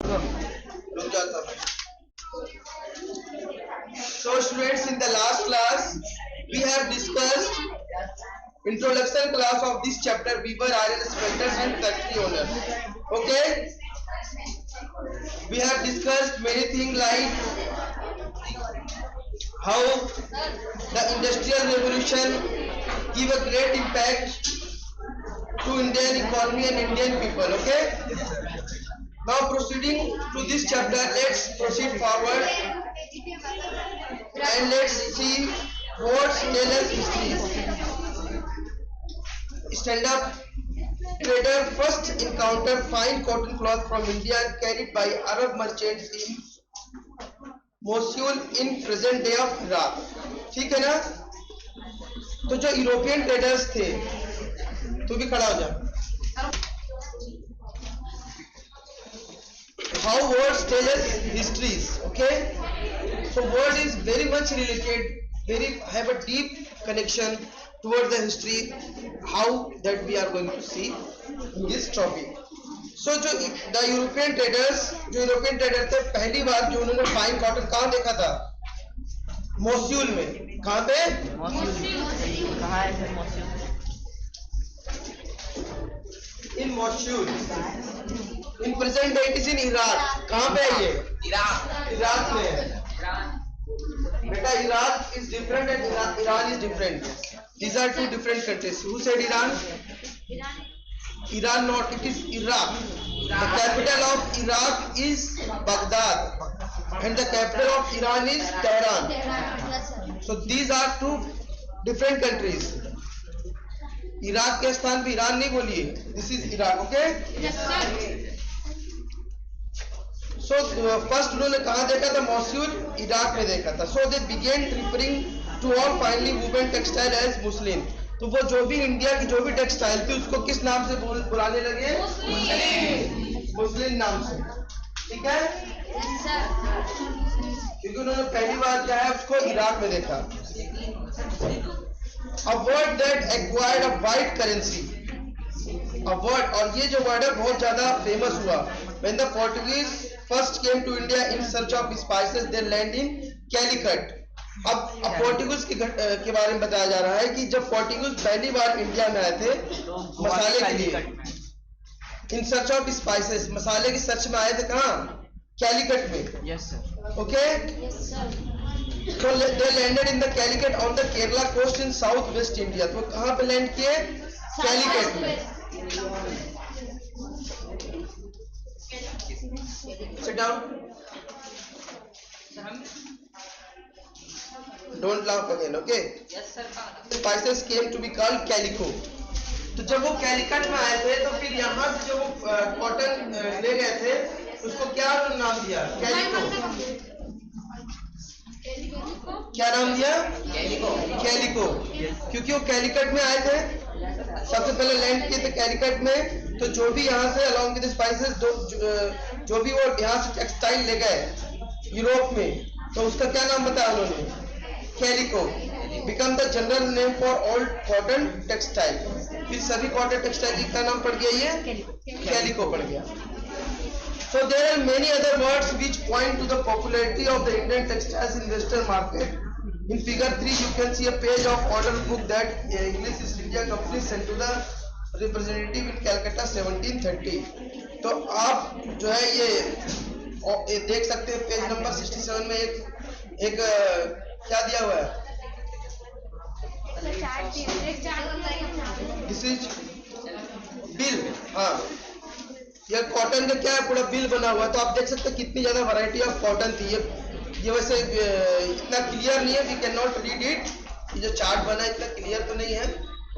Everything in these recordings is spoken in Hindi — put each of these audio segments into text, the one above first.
रुक जाता हूँ. So students, in the last class we have discussed introduction class of this chapter, weaver, iron smelters and factory owners. Okay, we have discussed many things like how the industrial revolution give a great impact to Indian economy and Indian people. Okay, now proceeding to this chapter, let's proceed forward and let's see what tell us history. Stand up. Trader first encountered fine cotton cloth from India and carried by Arab merchants in Mosul in present day of Iraq. ठीक है ना? तो जो यूरोपियन ट्रेडर्स थे, तू भी खड़ा हो जा. How words tell us histories, okay? So word is very much related, have a deep connection towards the history, how that we are going to see in this topic. So जो the European traders, जो यूरोपियन ट्रेडर थे, पहली बार जो उन्होंने फाइन कॉटन कहाँ देखा था? मोस्यूल में. कहाँ पे? कहाँ है sir मोस्यूल? In Mosul. In present day it is in Iraq. कहाँ पे है ये? इराक में है. बेटा Iraq is different and Iran is different. These are two different countries. Who said Iran? Iran not. It is Iraq. The capital of Iraq is Baghdad, and the capital of Iran is Tehran. So these are two different countries. Iraq के स्थान पे ईरान नहीं बोलिए. This is Iraq. Okay. So first उन्होंने कहा देखा था? मौसूल, इराक में देखा था. So they begin referring to all finely woven textile as muslin. तो वो जो भी इंडिया की जो भी टेक्सटाइल थी उसको किस नाम से बुलाने लगे? मुस्लिम नाम से. ठीक है, क्योंकि उन्होंने पहली बार क्या है उसको इराक में देखा. A word that acquired a wide currency. A word, और ये जो वर्ड है बहुत ज्यादा फेमस हुआ. When the Portuguese first came to India in search of spices, they landed in Calicut. अब पोर्टुगीज के बारे में बताया जा रहा है कि जब पोर्टुगीज पहली बार इंडिया में आए थे मसाले के लिए, इन सर्च ऑफ स्पाइसेस, मसाले की सर्च में आए थे. कहाँ? कैलिकट में. Yes sir. Okay. So they landed in the Calicut on the Kerala coast in south west India. तो कहाँ पे लैंड किए? कैलिकट में. Sit down. Don't laugh again, okay? Yes sir. Spices came to be called calico. तो जब वो कैलिकट में आए थे तो फिर यहाँ से जो कॉटन ले गए थे उसको क्या नाम दिया? कैलिको. क्या नाम दिया? कैलिको. क्योंकि वो कैलिकट में आए थे, सबसे पहले लैंड किए थे कैलिकट में. तो जो भी यहाँ से अलॉन्ग विद स्पाइसेस जो भी वो यहाँ से टेक्सटाइल ले गए यूरोप में, तो उसका क्या नाम बताया उन्होंने? Calico. Become the general name for all cotton textile. फिर सभी कॉटन टेक्सटाइल का नाम पड़ गया ये कैलिको पड़ गया. So there are many other words which point to the popularity of the Indian textiles in Western market. In figure 3 you can see a page of order book that English East India Company sent to the representative in Calcutta 1730. तो आप जो है ये देख सकते हैं पेज नंबर 67 में एक क्या दिया हुआ है? This is bill. हाँ, ये कॉटन का क्या है, पूरा बिल बना हुआ है. तो आप देख सकते हैं कितनी ज्यादा वैरायटी ऑफ कॉटन थी. ये वैसे इतना क्लियर नहीं है, we can not read it. ये जो चार्ट बना है इतना क्लियर तो नहीं है.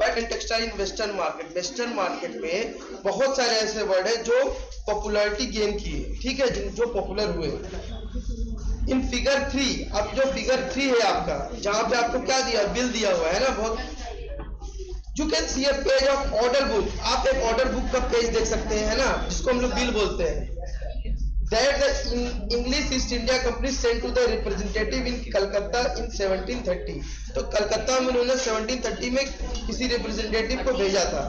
But in textile in western market में बहुत सारे ऐसे वर्ड है जो पॉपुलैरिटी गेन किए. ठीक है, जो पॉपुलर हुए. इन फिगर 3, अब जो फिगर 3 है आपका, जहां पे आपको क्या दिया? बिल दिया हुआ है ना. बहुत You can see a page of order book. आप एक ऑर्डर बुक का पेज देख सकते हैं ना, जिसको हम लोग बिल बोलते हैं. That the English East India Company sent to the representative in Calcutta in 1730. तो कलकत्ता में उन्होंने 1730 में किसी रिप्रेजेंटेटिव को भेजा था,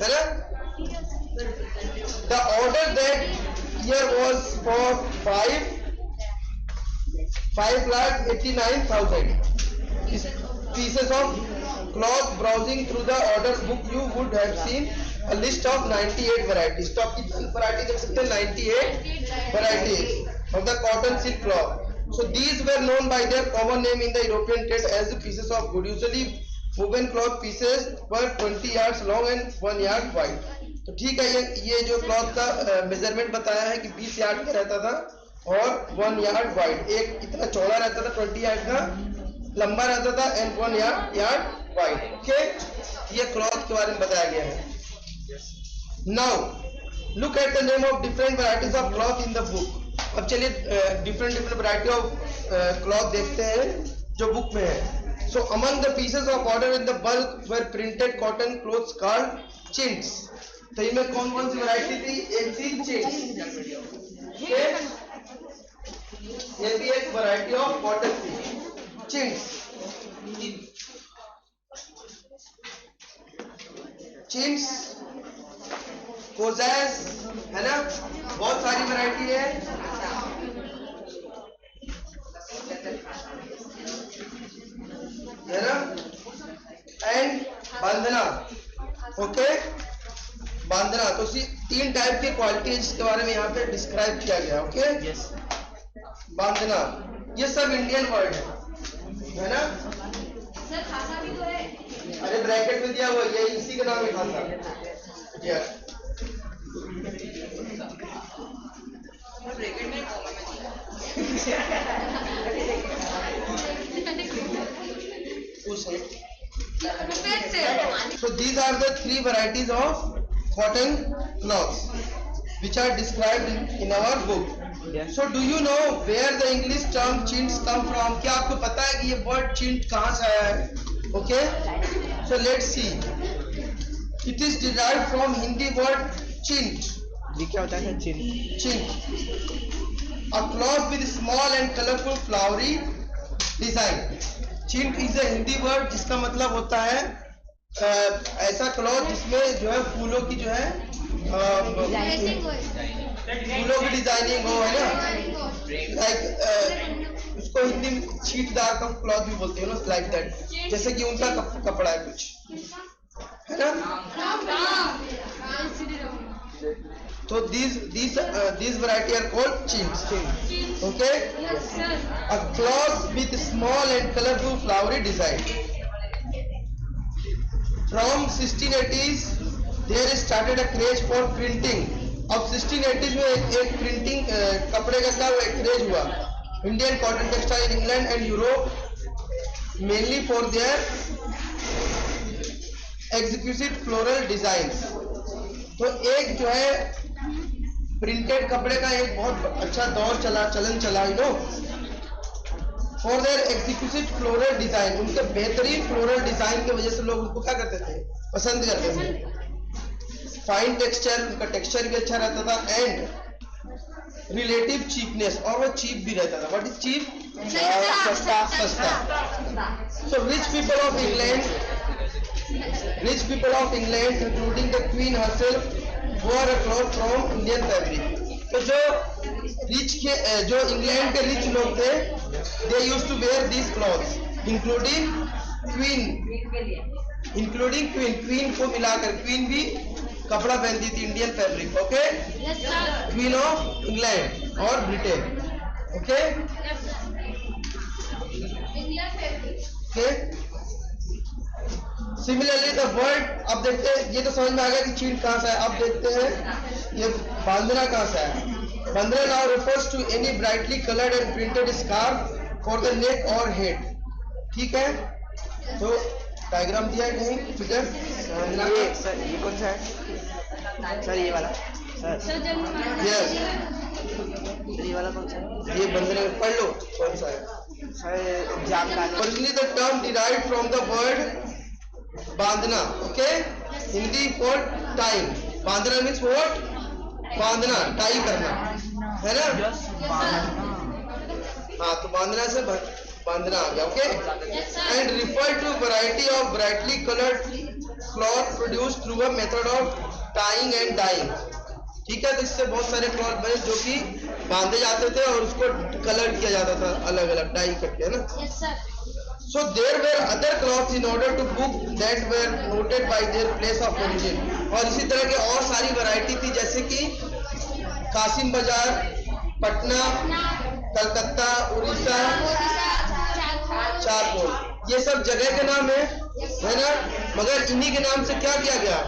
है ना. The order that year was for 5,89,000 pieces of cloth. Browsing through the order book, you would have seen a list of 98 varieties. तो आप कितनी वैरायटी देख सकते हैं? 98 varieties of the cotton silk cloth. So these were known by their common name in the European trade as pieces of wood. Usually woven cloth pieces were 20 yards long and 1 yard wide. तो ठीक है, ये जो क्लॉथ का मेजरमेंट बताया है कि 20 यार्ड का रहता था और 1 यार्ड वाइड, एक इतना चौड़ा रहता था, 20 यार्ड का लंबा रहता था एंड 1 यार्ड वाइड. ओके, ये क्लॉथ के बारे में बताया गया है. Now look at the name of different varieties of cloth in the book. अब चलिए डिफरेंट वैरायटी ऑफ क्लॉथ देखते हैं जो बुक में है. So among the pieces of order in the bulk were printed cotton clothes called chintz. तो इनमें कौन कौन सी वैरायटी थी? एक थी चिंट्स, ये भी एक वैरायटी ऑफ कॉटन थी, चिंट्स. चिंट्स, कोज़ैस, है ना, बहुत सारी वैरायटी है. ना, एंड बांधना. ओके, बांधना. तो 3 टाइप की क्वालिटी है जिसके बारे में यहाँ पे डिस्क्राइब किया गया. ओके, बांधना, ये सब इंडियन वर्ड है ना. सर खासा भी तो है. अरे ब्रैकेट में दिया हुआ, ये इसी का नाम है खासा. Yes, so these are the 3 varieties of cotton cloths which are described in our book. So do you know where the English term chintz come from? क्या आपको पता है कि ये word chint कहाँ से आया है? Okay, so let's see. It is derived from Hindi word chint. ये क्या होता है? चिंट. Chint, a cloth with small and colorful flowery design. Chint is a Hindi word जिसका मतलब होता है ऐसा क्लॉथ जिसमें जो है फूलों की जो है फूलों की डिजाइनिंग हो, है ना. लाइक उसको हिंदी में छींटदार का क्लॉथ भी बोलते हैं ना, लाइक दैट, जैसे कि उनका कपड़ा है कुछ, है ना. तो these variety are called chintz. Okay, a cloth with small and colorful flowery design. From 1680s there started a craze for printing. अब 1680s में एक प्रिंटिंग कपड़े का क्या हुआ, एक क्रेज हुआ. Indian cotton textile in England and Europe mainly for their executive floral designs. तो एक जो है प्रिंटेड कपड़े का एक बहुत अच्छा दौर चलन चला, you know, for their executive floral design. उनके बेहतरीन फ्लोरल डिजाइन की वजह से लोग उनको क्या करते थे, पसंद करते थे. फाइन टेक्सचर, उनका टेक्सचर भी अच्छा रहता था एंड रिलेटिव चीपनेस, और वो चीप भी रहता था. What is cheap? सस्ता. So rich people of England including the queen herself wore a cloth from Indian fabric. तो जो इंग्लैंड के रिच लोग थे, they used to wear these clothes, including queen को मिलाकर, क्वीन भी कपड़ा पहनती थी Indian fabric. Okay, queen of England और Britain. Okay, similarly the word, अब देखते हैं, ये तो समझ में आ गया कि चींट कहाँ से है. अब देखते हैं ये बांधना कहाँ से है. Bandhana now refers to any brightly coloured and printed scarf for the neck और हेड. ठीक है, तो डायग्राम दिया है कहीं फिगर. ये सर, ये कौन सा है सर? ये वाला सर. यस, ये वाला कौन सा है? ये बंधने में पढ़ लो कौन सा है सर. एग्जाम का originally the term derived from the word बांधना. Okay, Hindi for time. बांधना मीन्स व्हाट? बांधना, टाई करना, है ना. हाँ, तो बांधना से बांधना आ गया. Okay, and refer to variety of brightly coloured cloth produced through a method of tying and dyeing. ठीक है, तो इससे बहुत सारे क्लॉथ बने जो कि बांधे जाते थे और उसको कलर किया जाता था अलग अलग डाई करके, है ना। Yes, sir. So there were other cloths in order to book that were noted by their place of origin. और इसी तरह के और सारी वैरायटी थी, जैसे कि कासिम बाजार, पटना, कलकत्ता, उड़ीसा, चारकोल, ये सब जगह के नाम है ना। मगर इन्हीं के नाम से क्या किया गया,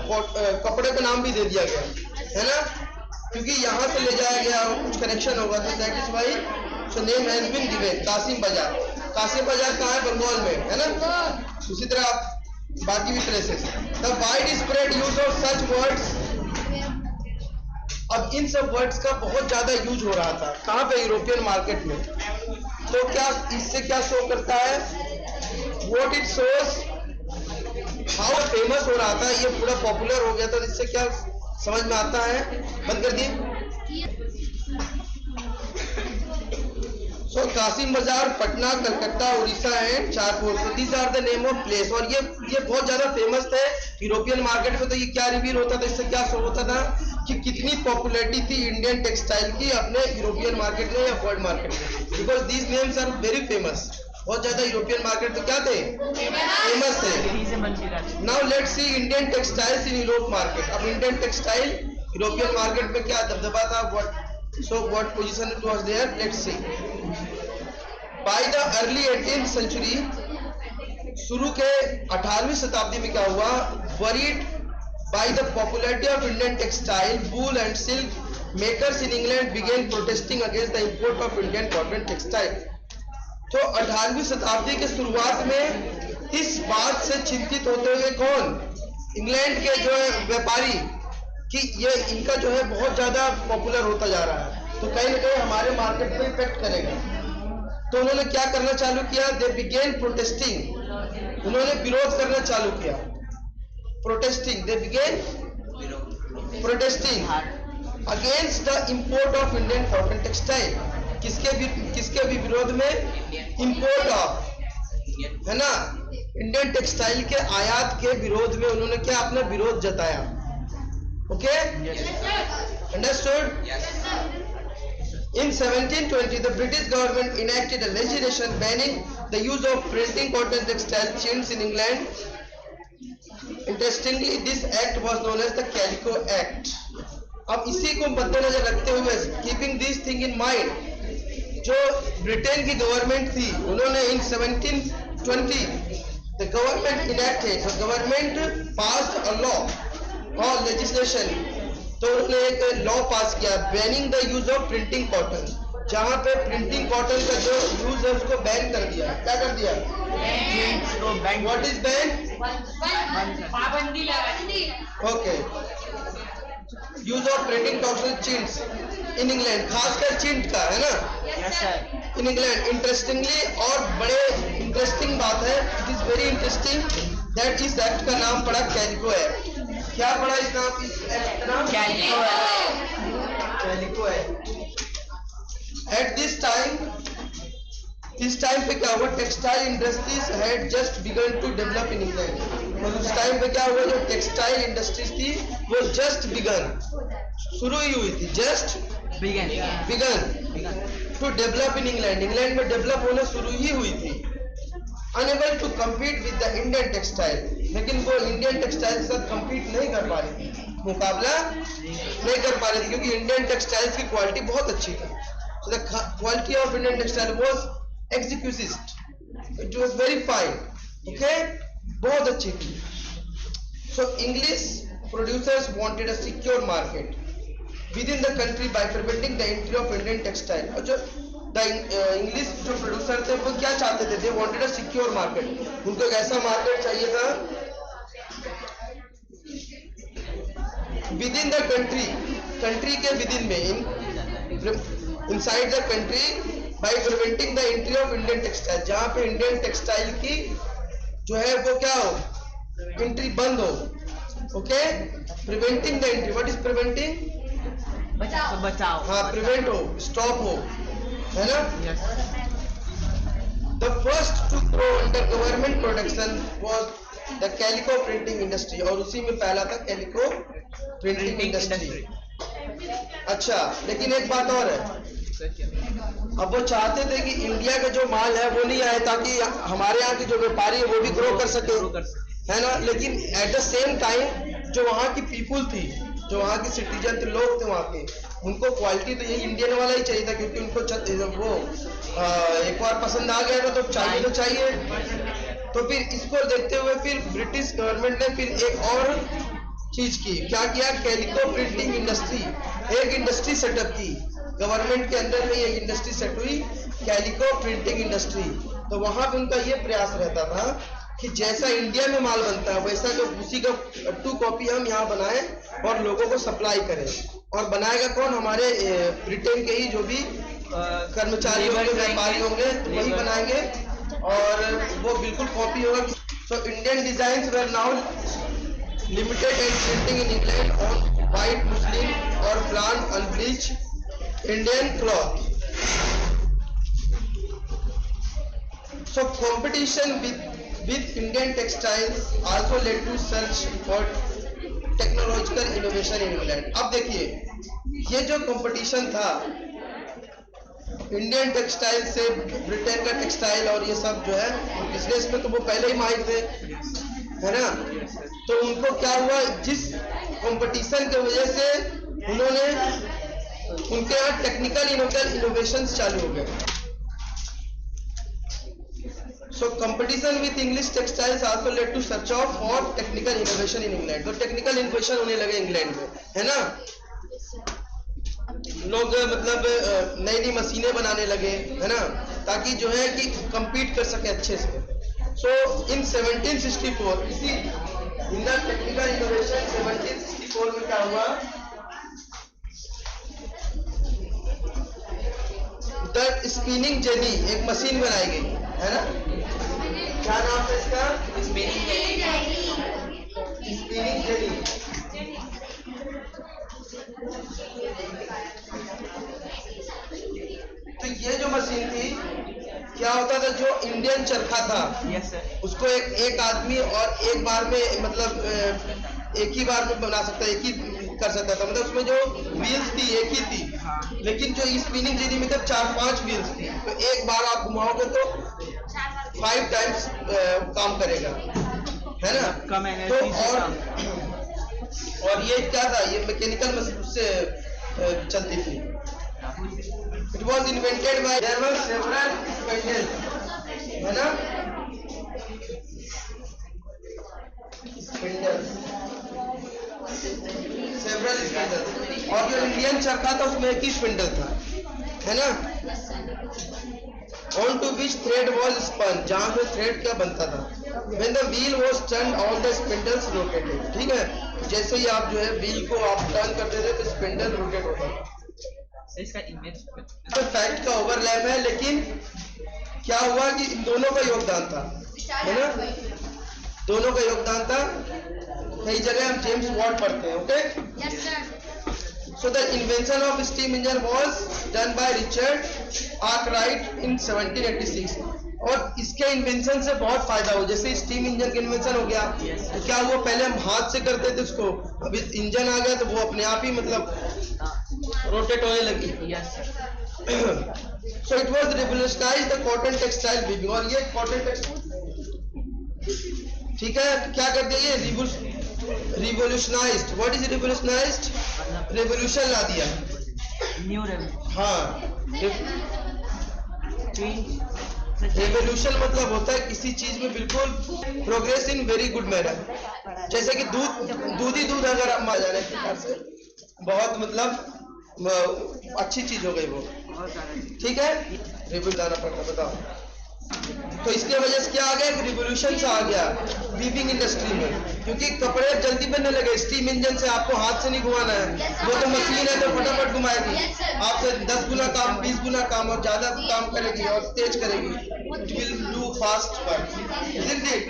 कपड़े का नाम भी दे दिया गया, है ना, क्योंकि यहाँ से ले जाया गया और कुछ कनेक्शन होगा, तो that is why so name has been given Kasim Bazaar. Kasim बाजार कहाँ है, बंगाल में, है ना। उसी तरह बाकी भी traces. The wide spread use of such words, अब इन सब वर्ड्स का बहुत ज्यादा यूज हो रहा था, कहाँ पे, यूरोपियन मार्केट में। तो क्या इससे क्या शो करता है, what it shows how famous हो रहा था, ये पूरा पॉपुलर हो गया था। इससे क्या समझ में आता है, बंद कर दिए। सो कासिम बाजार, Patna, Calcutta, Orissa and charcoal, so these are the name of place। और ये बहुत ज्यादा फेमस थे यूरोपियन मार्केट में। तो ये क्या रिवील होता था, इससे क्या शो होता था कि कितनी पॉपुलैरिटी थी इंडियन टेक्सटाइल की अपने यूरोपियन मार्केट में या वर्ल्ड मार्केट में, because these names are very famous. बहुत ज्यादा यूरोपियन मार्केट तो क्या थे, फेमस थे। Now let's see Indian textiles in Europe market. अब इंडियन टेक्सटाइल यूरोपियन मार्केट में क्या दबदबा था, what position it was there, let's see। by the early 18th century, शुरू के 18वीं शताब्दी में क्या हुआ, worried by the popularity of Indian textile, wool and silk, makers in England began protesting against the import of Indian cotton textile। तो 18वीं शताब्दी के शुरुआत में इस बात से चिंतित होते हुए कौन, इंग्लैंड के जो व्यापारी, कि ये इनका जो है बहुत ज्यादा पॉपुलर होता जा रहा है, तो कहीं ना कहीं हमारे मार्केट पे इफेक्ट करेगा। तो उन्होंने क्या करना चालू किया, दे बिगेन प्रोटेस्टिंग, उन्होंने विरोध करना चालू किया। Protesting, they began protesting against the import of Indian cotton textile. किसके भी विरोध में, इंपोर्ट ऑफ, है ना, इंडियन टेक्सटाइल के आयात के विरोध में उन्होंने क्या अपना विरोध जताया। Okay, understood. In 1720, the British government enacted a legislation banning the use of printing cotton textile chintz in England. Interestingly, this act was known as the Calico Act. अब इसी को मद्देनजर रखते हुए, keeping this thing in mind, जो ब्रिटेन की गवर्नमेंट थी, उन्होंने इन 1720 the government enacted, the government passed a law और लेजिस्लेशन, तो उन्होंने एक लॉ पास किया, banning the use of printing cotton, जहां पे प्रिंटिंग कॉटन का जो यूज है उसको बैन कर दिया। क्या कर दिया, व्हाट इज बैन, पाबंदी लगा दी। Okay, use of printing cotton chintz in England, खासकर चिंट का, है ना, yes sir, in England. Interestingly, और बड़े इंटरेस्टिंग बात है, it is very interesting that इस एक्ट का नाम पड़ा कैलिको एक्ट। क्या पड़ा इस नाम, इस एक्ट का नाम calico calico act. At this time पे क्या हुआ, textile industries had just begun to develop in England. और उस टाइम पे क्या हुआ, जो टेक्सटाइल इंडस्ट्रीज थी वो जस्ट बिगन, शुरू ही हुई थी, just begun to develop in England, England में डेवलप होना शुरू ही हुई थी। Unable to compete with the Indian textile, लेकिन वो इंडियन टेक्सटाइल के साथ कम्पीट नहीं कर पा रही थी, मुकाबला नहीं कर पा रही थी, क्योंकि इंडियन टेक्सटाइल्स की क्वालिटी बहुत अच्छी थी। So the quality of Indian textile was exquisite, it was very fine, okay, बहुत अच्छी थी। So English producers wanted a secure market within the country by preventing the entry of Indian textile। और जो इंग्लिश जो प्रोड्यूसर थे वो क्या चाहते थे, they wanted a secure market, उनको एक ऐसा मार्केट चाहिए था विद इन द कंट्री के विद इन में, inside the country, by preventing the entry of Indian textile, जहां पे इंडियन टेक्सटाइल की जो है वो क्या हो, एंट्री बंद हो। Okay, preventing the entry, what is preventing, बचाओ, हाँ, प्रिवेंट हो, स्टॉप हो, है ना। The first to grow under government protection was the calico printing industry, और उसी में पहला था कैलिको प्रिंटिंग इंडस्ट्री। अच्छा, लेकिन एक बात और है, अब वो चाहते थे कि इंडिया का जो माल है वो नहीं आए ताकि हमारे यहाँ के जो व्यापारी है वो भी ग्रो कर सके, है ना। लेकिन एट द सेम टाइम जो वहाँ की पीपुल थी, जो वहाँ के सिटीजन थे, लोग थे वहाँ के, उनको क्वालिटी तो ये इंडियन वाला ही चाहिए था, क्योंकि उनको वो एक बार पसंद आ गया था तो चाहिए तो चाहिए। तो फिर इसको देखते हुए फिर ब्रिटिश गवर्नमेंट ने फिर एक और चीज की, क्या किया, कैलिको प्रिंटिंग इंडस्ट्री, एक इंडस्ट्री सेटअप की गवर्नमेंट के अंदर में। एक इंडस्ट्री सेट हुई, कैलिको प्रिंटिंग इंडस्ट्री। तो वहां पे उनका ये प्रयास रहता था कि जैसा इंडिया में माल बनता है वैसा जो उसी का 2 कॉपी हम यहाँ बनाएं और लोगों को सप्लाई करें। और बनाएगा कौन, हमारे ब्रिटेन के ही जो भी कर्मचारी होंगे, व्यापारी होंगे, वही बनाएंगे और वो बिल्कुल कॉपी होगा। So Indian design were now limited and printing in England on white muslin और brown unbleach Indian cloth. So competition with Indian textiles also led to search for technological innovation in England. अब देखिए, ये जो कंपटीशन था इंडियन टेक्सटाइल से, ब्रिटेन का टेक्सटाइल और ये सब जो है बिजनेस में तो वो पहले ही माहिर थे, है ना। तो उनको क्या हुआ, जिस कंपटीशन की वजह से उन्होंने, उनके यहाँ टेक्निकल इनोवेशन चालू हो गए। So competition with English textiles also led to search of for technical innovation in England. तो टेक्निकल इनोवेशन होने लगे इंग्लैंड में, है ना। लोग मतलब नई नई मशीनें बनाने लगे, है ना, ताकि जो है कि compete कर सके अच्छे से। So in 1764, इसी इन द टेक्निकल इनोवेशन 1764 में क्या हुआ, द स्पिनिंग जेनी, एक मशीन बनाई गई, है ना। क्या नाम है इसका, स्पिनिंग जेनी। तो ये जो मशीन थी, क्या होता था, जो इंडियन चरखा था, उसको एक आदमी और एक बार में मतलब एक ही बार में बना सकता, एक ही कर सकता था, मतलब उसमें जो व्हील्स थी एक ही थी, लेकिन जो स्पिनिंग जेनी में 4-5 व्हील्स थी। तो एक बार आप घुमाओगे तो 5 टाइम्स काम करेगा, है ना। कम तो और ये क्या था, ये मैकेनिकल मशीन से चलती थी। It was invented by there several spindles, है ना, सेवरल स्पेंडल्स। और जो इंडियन चरखा था उसमें एक ही स्पिंडल था, है ना। On to which thread was spun, जहाँ पे थ्रेड क्या बनता था। When the wheel was turned, all the spindles rotated. ठीक है, जैसे ही आप जो है व्हील को आप टर्न करते थे तो स्पिंडल रोटेट होता था। इसका इमेज तो फैक्ट का ओवरलैप है, लेकिन क्या हुआ कि इन दोनों का योगदान था, है ना, दोनों का योगदान था। कई जगह हम जेम्स वॉट पढ़ते हैं, okay. Yes, sir. So the invention of steam engine was done by Richard Arkwright in 1786. और इसके इन्वेंशन से बहुत फायदा हो, जैसे स्टीम इंजन का इन्वेंशन हो गया, तो क्या हुआ, पहले हम हाथ से करते थे उसको, अभी इंजन आ गया तो वो अपने आप ही मतलब रोटेट होने लगी। So it was revolutionized the cotton textile weaving, और ये कॉटन टेक्सटाइल, ठीक है, क्या कर दिया ये, revolutionised. What is revolutionised, revolution ला दिया, न्यू रेवोल्यूशन। हाँ, रेवोल्यूशन मतलब होता है किसी चीज में बिल्कुल progress in very good manner. जैसे कि दूध ही दूध अगर आप मान जाने प्रकार से बहुत मतलब अच्छी चीज हो गई वो, ठीक है, रिवोल्यूशन आना पड़ता, बताओ। तो इसके वजह से क्या आ गया, रिवोल्यूशन आ गया वीविंग इंडस्ट्री में, क्योंकि कपड़े जल्दी बनने लगे। स्टीम इंजन से आपको हाथ से नहीं घुमाना है, वो तो मशीन है तो फटाफट घुमाएगी, आपसे 10 गुना काम, 20 गुना काम और ज्यादा काम करेगी और तेज करेगी। It will do fast work, isn't it?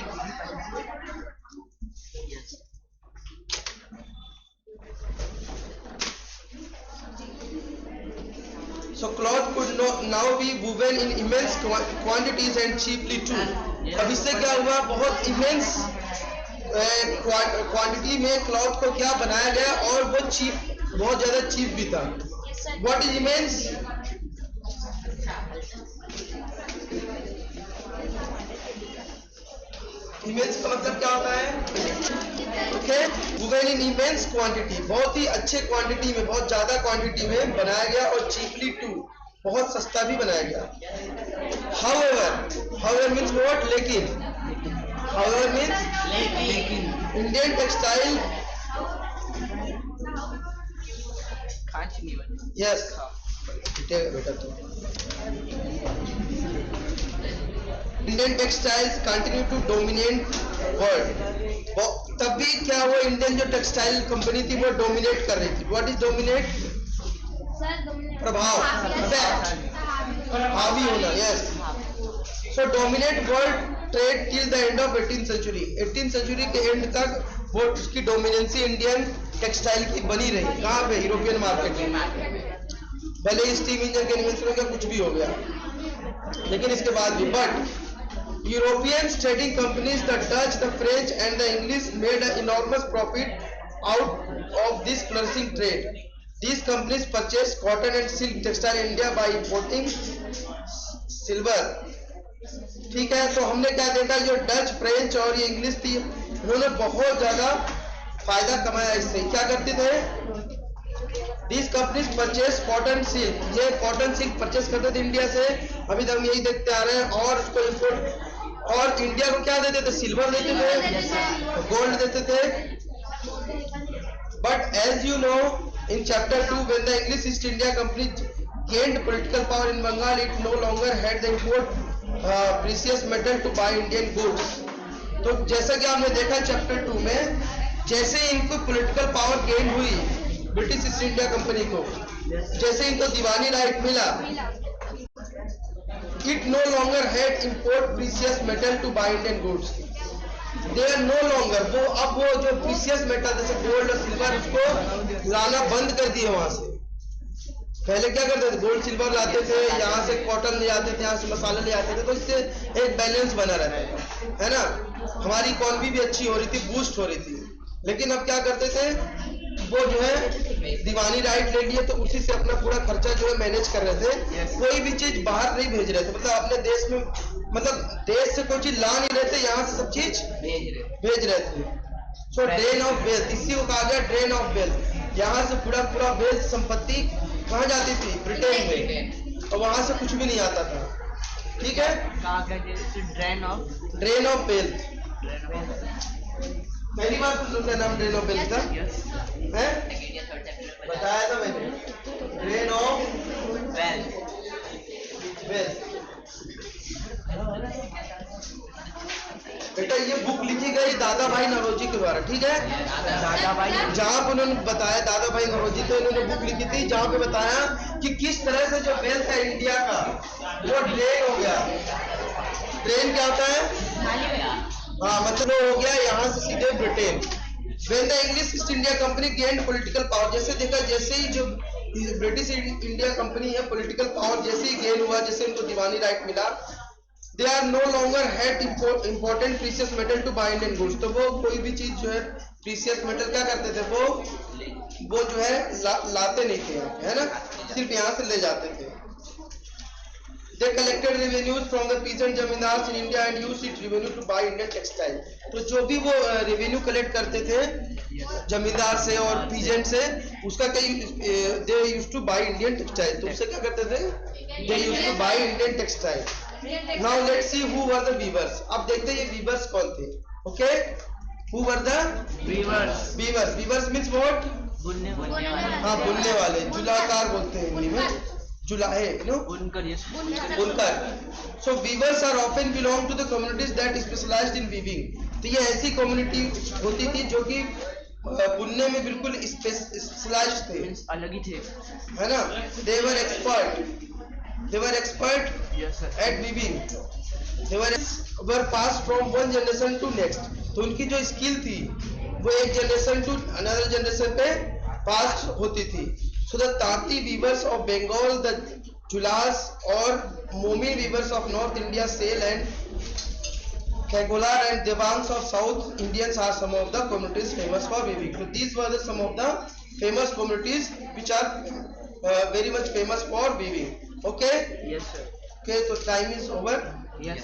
So cloth could now be woven in immense quantities and cheaply too. अब इससे क्या हुआ, बहुत immense क्वांटिटी में क्लॉथ को क्या बनाया गया और वो चीप बहुत ज्यादा चीप भी था। What is immense? इमेंस का मतलब क्या होता है? ओके, वुवन इन इमेंस क्वांटिटी, बहुत ही अच्छे क्वांटिटी में, बहुत ज्यादा क्वांटिटी में बनाया गया, और चीपली टू, बहुत सस्ता भी बनाया गया। However means what? लेकिन। However means Indian textile, yes बेटा, तो Indian textiles continue to dominate world. तब भी क्या वो इंडियन जो टेक्सटाइल कंपनी थी वो डोमिनेट कर रही थी। What is dominate? प्रभाव, इफेक्ट, हावी होना, yes. So dominate world trade till the end of 18th century. 18th century के एंड तक वो उसकी डोमिनेंसी इंडियन टेक्सटाइल की बनी रही। कहाँ पे? यूरोपियन मार्केट में। भले ही स्टीम इंजन के इन्वेंशन हो गया, कुछ भी हो गया, लेकिन इसके बाद भी। But European trading companies, the Dutch, the French and the English made an enormous profit out of this flourishing trade. These companies purchased cotton and silk textile in India by importing silver. ठीक है, तो हमने क्या देखा, जो डच, फ्रेंच और ये इंग्लिश थी, उन्होंने बहुत ज्यादा फायदा कमाया इससे। क्या करते थे? These companies purchase cotton silk, ये कॉटन सिल्क परचेस करते थे इंडिया से। अभी तक हम यही देखते आ रहे हैं। और उसको इम्पोर्ट, और इंडिया को क्या देते थे? सिल्वर देते थे, गोल्ड देते थे। But as you know in chapter 2, when the English East India Company gained political power in Bengal, it no longer had the import precious metal to buy Indian goods. तो जैसा कि आपने देखा चैप्टर 2 में, जैसे इनको पॉलिटिकल पावर गेन हुई ब्रिटिश ईस्ट इंडिया कंपनी को, जैसे इनको दीवानी राइट मिला, it no longer had import precious metal to buy Indian goods. They are no longer, वो अब वो जो precious metal जैसे गोल्ड और सिल्वर, उसको लाना बंद कर दिए वहां से। पहले क्या करते थे? गोल्ड सिल्वर लाते थे, यहाँ से कॉटन ले आते थे, यहाँ से मसाले ले आते थे, तो इससे एक बैलेंस बना रहता है ना। हमारी इकोनॉमी भी अच्छी हो रही थी, बूस्ट हो रही थी। लेकिन अब क्या करते थे, वो जो है दीवानी राइट ले लिए, तो उसी से अपना पूरा खर्चा जो है मैनेज कर रहे थे। कोई भी चीज बाहर नहीं भेज रहे थे, मतलब अपने देश में, मतलब देश से कोई चीज ला नहीं रहे थे, यहाँ से सब चीज भेज रहे थे। सो ड्रेन ऑफ वेल्थ, इसी को कहा गया ड्रेन ऑफ वेल्थ। यहाँ से पूरा वेल्थ, संपत्ति कहाँ जाती थी? ब्रिटेन में, और वहां से कुछ भी नहीं आता था। ठीक है, ड्रेन ऑफ वेल्थ। पहली बार कुछ सुनते नाम ड्रेन ऑफ वेल्थ का है? बताया था मैंने, ड्रेन ऑफ वेल्थ। बेटा ये बुक लिखी गई दादा भाई नौरोजी के द्वारा, ठीक है? दादा भाई, जहाँ पे उन्होंने बताया, दादा भाई नौरोजी, तो इन्होंने बुक लिखी थी जहाँ पे बताया कि किस तरह से जो वेल्थ है इंडिया का वो ड्रेन हो गया। ड्रेन क्या होता है? हाँ, मतलब हो गया यहाँ से सीधे Britain. When the English East India Company gained political power, जैसे देखा, जैसे ही जो ब्रिटिश इंडिया कंपनी है, पॉलिटिकल पावर जैसे ही गेन हुआ, जैसे उनको दीवानी राइट मिला, they are no longer had important precious metal to buy Indian goods. तो वो कोई भी चीज जो है precious metal क्या करते थे, वो जो है लाते नहीं थे, है ना, सिर्फ यहाँ से ले जाते थे। They collected revenues from the peasant जमींदार in India and used its revenue to buy Indian textile. तो जो भी वो रेवेन्यू कलेक्ट करते थे जमींदार से और पीजेंट से, उसका कई they used to buy Indian textile, तो उससे क्या करते थे? They used to buy Indian textile. Now let's see who were the weavers. अब देखते हैं ये weavers कौन थे। Okay, who were the weavers? Weavers means what? बुनने वाले। हाँ, बुनने वाले, जुलाकार बोलते हैं हिंदी में, जुलाहे, बुनकर। So weavers are often belong to the communities that specialized in weaving. तो ये ऐसी कम्युनिटी होती थी जो कि बुनने में बिल्कुल स्पेशलाइज्ड थे, अलग ही थे, है ना। They were expert at weaving. They were passed from one generation to next. तो उनकी जो स्किल थी वो एक जनरेशन टू अनदर जनरेशन पे पास होती थी। So the Tati weavers of Bengal, the Julas or Momi weavers of North India, Sale and Kegolar and Devangs of South Indians are some of the communities famous for weaving. So these were some of the famous communities which are very much famous for weaving. Okay? Yes, sir. Okay, so time is over. Yes.